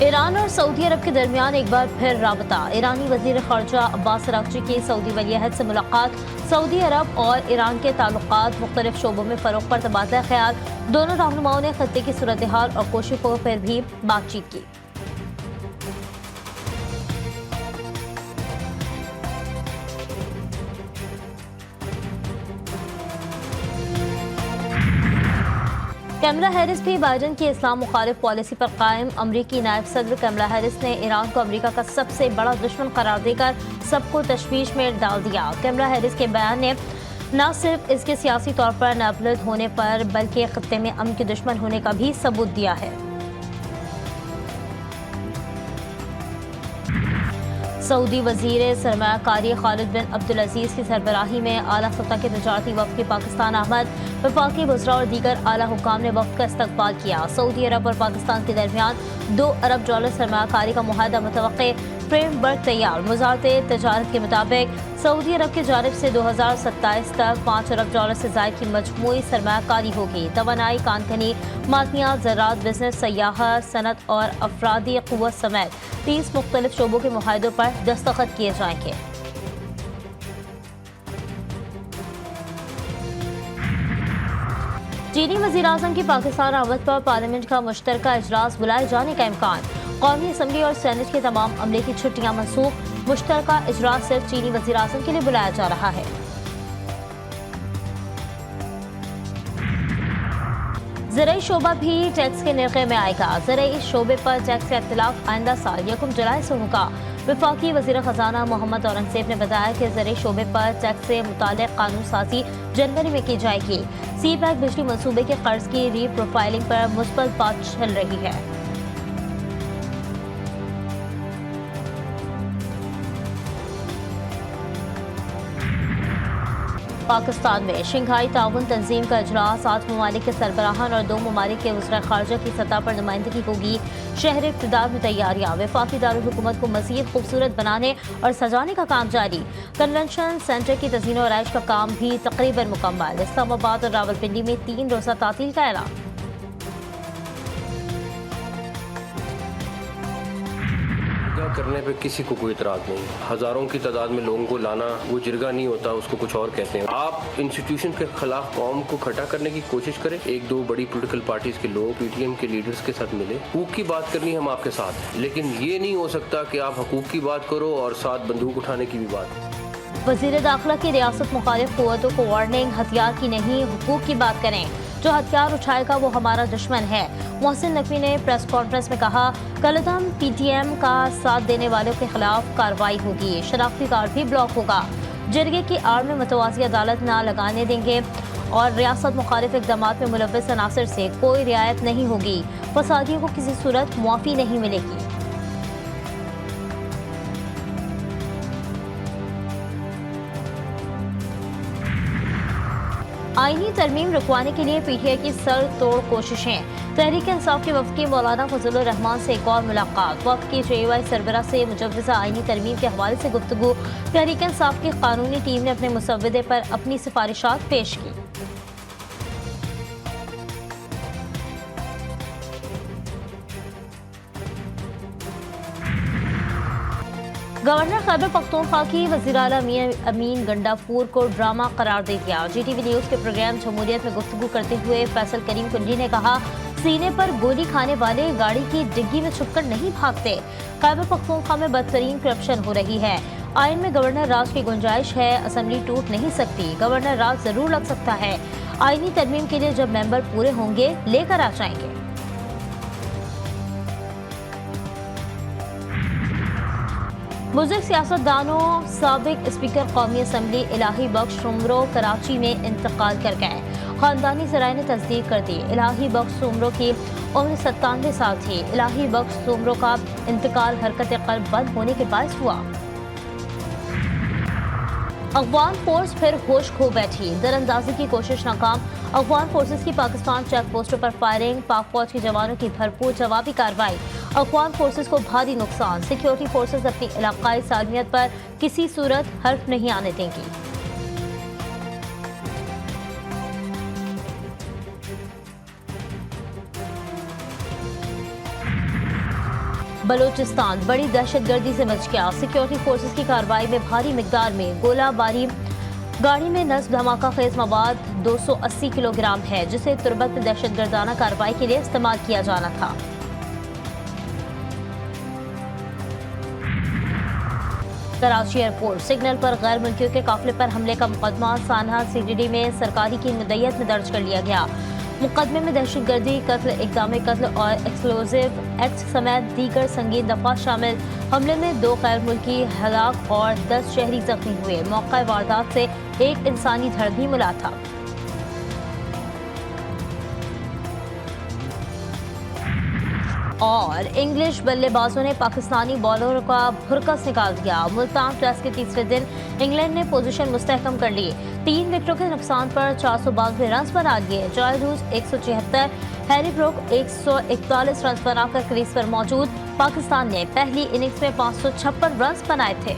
Iran और Saudi अरब के दरमियान एक बार फिर राबता। ईरानी वजीर खारजा अब्बास अरागची की सऊदी वलीअहद से मुलाकात। सऊदी अरब और ईरान के ताल्लुकात मुख्तलिफ शोबों में फ़रोग पर तबादला ख्याल। दोनों रहनुमाओं ने खत्ते की सूरत हाल और कोशिशों पर भी बातचीत की। कमला हैरिस भी बाइडन की इस्लाम मुखालिफ पॉलिसी पर कायम। अमरीकी नायब सदर कमला हैरिस ने ईरान को अमरीका का सबसे बड़ा दुश्मन करार देकर सबको तशवीश में डाल दिया। कमला हैरिस के बयान ने न सिर्फ इसके सियासी तौर पर नाबलद होने पर बल्कि खत्ते में अमन के दुश्मन होने का भी सबूत दिया है। सऊदी वजीर सरमायाकारी खालिद बिन अब्दुल अजीज की सरबराही में आला सतह के तजारती वफ्द के पाकिस्तान आमद। वफाकी वज़रा और दीगर आला हुकाम ने वफ्द का इस्तकबाल किया। सऊदी अरब और पाकिस्तान के दरमियान $2 अरब सरमायाकारी का मुआहदा मुतवक्के। फ्रेमवर्क तैयार। वज़ारत तजारत के मुताबिक सऊदी अरब की जानिब से 2027 तक $5 अरब से ज़ायद की मजमूई सरमायाकारी होगी। तवानाई, कानकनी, मादनियात, ज़राअत, बिजनेस, सयाहत, सनत और अफरादी क़ुव्वत समेत 30 मुख्तलिफ शोबों के मुआहदों पर दस्तखत किए जाएंगे। चीनी वज़ीर-ए-आज़म की पाकिस्तान आमद पर पार्लियामेंट का मुश्तरका इजलास बुलाए जाने का इम्कान। कौमी असम्बली और सेनेट के तमाम अमले की छुट्टियां मनसूख। मुश्तरका इजलास सिर्फ चीनी वज़ीर-ए-आज़म के लिए बुलाया जा रहा है। ज़राई शोबा भी टैक्स के निर्क़े में आएगा। ज़राई शोबे पर टैक्स का इख्तिलाफ आइंदा साल 1 जुलाई से होगा। वफाकी वज़ीर ख़जाना मोहम्मद औरंगज़ेब ने बताया कि ज़राई शोबे पर टैक्स से मुताल्लिक़ कानून साज़ी जनवरी में की जाएगी। सी पैक बिजली मनसूबे के कर्ज की री प्रोफाइलिंग पर मुस्बत बात चल रही है। पाकिस्तान में शंघाई ताउन तंजीम का इजलास। 8 ममालिक के सरबराहान और 2 ममालिक के वज़ीर ख़ारजा की सतह पर नुमाइंदगी होगी। शहर इक़्तिदार में तैयारियां। वफाकी दारुल हुकूमत को मज़ीद खूबसूरत बनाने और सजाने का काम जारी। कन्वेंशन सेंटर की तज़ीन और आराइश का काम भी तकरीबन मुकम्मल। इस्लामाबाद और रावलपिंडी में 3 रोज़ा तातील का ऐलान। करने पे किसी को कोई इतराज नहीं। हजारों की तादाद में लोगों को लाना वो जिरगा नहीं होता, उसको कुछ और कहते हैं। आप इंस्टीट्यूशन के खिलाफ कौम को खड़ा करने की कोशिश करें। 1-2 बड़ी पॉलिटिकल पार्टीज के लोग पीटीएम के लीडर्स के साथ मिले। हकूक की बात करनी हम आपके साथ, लेकिन ये नहीं हो सकता कि आप हकूक की बात करो और साथ बंदूक उठाने की भी बात। वज़ीर दाखिला की रियासत मुखालिफ क़ुव्वतों को वार्निंग, हथियार की नहीं हुकूक की बात करें। जो हथियार उठाएगा वो हमारा दुश्मन है। मोहसिन नकवी ने प्रेस कॉन्फ्रेंस में कहा, कलदम पीटीएम का साथ देने वालों के खिलाफ कार्रवाई होगी। शनाख्ती कार्ड भी ब्लॉक होगा। जिरगे की आड़ में मुतवाज़ी अदालत न लगाने देंगे और रियासत मुखालिफ इक़दामात में मुलव्वस अनासर से कोई रियायत नहीं होगी। फसादियों को किसी सूरत मुआफ़ी नहीं मिलेगी। आईनी तरमीम रुकवाने के लिए पीटीआई की सर तोड़ कोशिशें। तहरीक इंसाफ के वफ़द की मौलाना फजलुर रहमान से एक और मुलाकात। वफ़द की जेवाई सरबरा से मुजव्वज़ा आईनी तरमीम के हवाले से गुफ्तगू। तहरीक इंसाफ की कानूनी टीम ने अपने मुसव्वदे पर अपनी सिफारिशात पेश की। गवर्नर खैबर पख्तूनख्वा की वज़ीर आला अमीन गंडापुर को ड्रामा करार दे दिया। जीटीवी न्यूज़ के प्रोग्राम जमहूरियत में गुफ्तगू करते हुए फैसल करीम कुंडी ने कहा, सीने पर गोली खाने वाले गाड़ी की डिग्गी में छुपकर नहीं भागते। खैबर पख्तूनख्वा में बदतरीन करप्शन हो रही है। आइन में गवर्नर राज की गुंजाइश है, असम्बली टूट नहीं सकती। गवर्नर राज जरूर लग सकता है। आईनी तरमीम के लिए जब मेंबर पूरे होंगे लेकर आ जाएंगे। बुजुर्ग सियासतदानों साबिक स्पीकर कौमी असम्बली इलाही बख्श सुमरो कराची में इंतकाल कर गए। खानदानी ज़राए ने तस्दीक कर दी। इलाही बख्श सुमरो की उम्र 97 साल थी। इलाही बख्श सुमरो का इंतकाल हरकत क़ल्ब बंद होने के बायस हुआ। अफगान फोर्स फिर होश खो बैठी। दरअंदाजी की कोशिश नाकाम। अफगान फोर्सेस की पाकिस्तान चेक पोस्टों पर फायरिंग। पाक फौज के जवानों की भरपूर जवाबी कार्रवाई। अफगान फोर्सेस को भारी नुकसान। सिक्योरिटी फोर्सेस अपनी इलाकाई सालमियत पर किसी सूरत हर्फ नहीं आने देंगी। बलूचिस्तान बड़ी दहशतगर्दी से मच गया। सिक्योरिटी फोर्सेस की कार्रवाई में भारी मिकदार में गोलाबारी। गाड़ी में नस्ब धमाका खेज मवाद 280 किलोग्राम है, जिसे तुर्बत में दहशतगर्दाना कार्रवाई के लिए इस्तेमाल किया जाना था। कराची एयरपोर्ट सिग्नल पर गैर मुल्कियों के काफिले पर हमले का मुकदमा सानहा CDD में सरकारी की मुद्दत में दर्ज कर लिया गया। मुकदमे में दहशतगर्दी, कत्ल, इक़दाम कत्ल और एक्सप्लोजिव एक्ट समेत दीगर संगीन दफा शामिल। हमले में 2 गैर मुल्की हलाक और 10 शहरी जख्मी हुए। मौका वारदात से एक इंसानी धड़ भी मिला था। और इंग्लिश बल्लेबाजों ने पाकिस्तानी बॉलरों का भुरकस निकाल दिया। मुल्तान टेस्ट के तीसरे दिन इंग्लैंड ने पोजीशन मुस्तहकम कर ली। 3 विकेटों के नुकसान पर 492 रन बना लिए। जॉय रूज 176, हैरी ब्रूक 141 रन बनाकर क्रीज पर मौजूद। पाकिस्तान ने पहली इनिंग्स में 556 रन बनाए थे।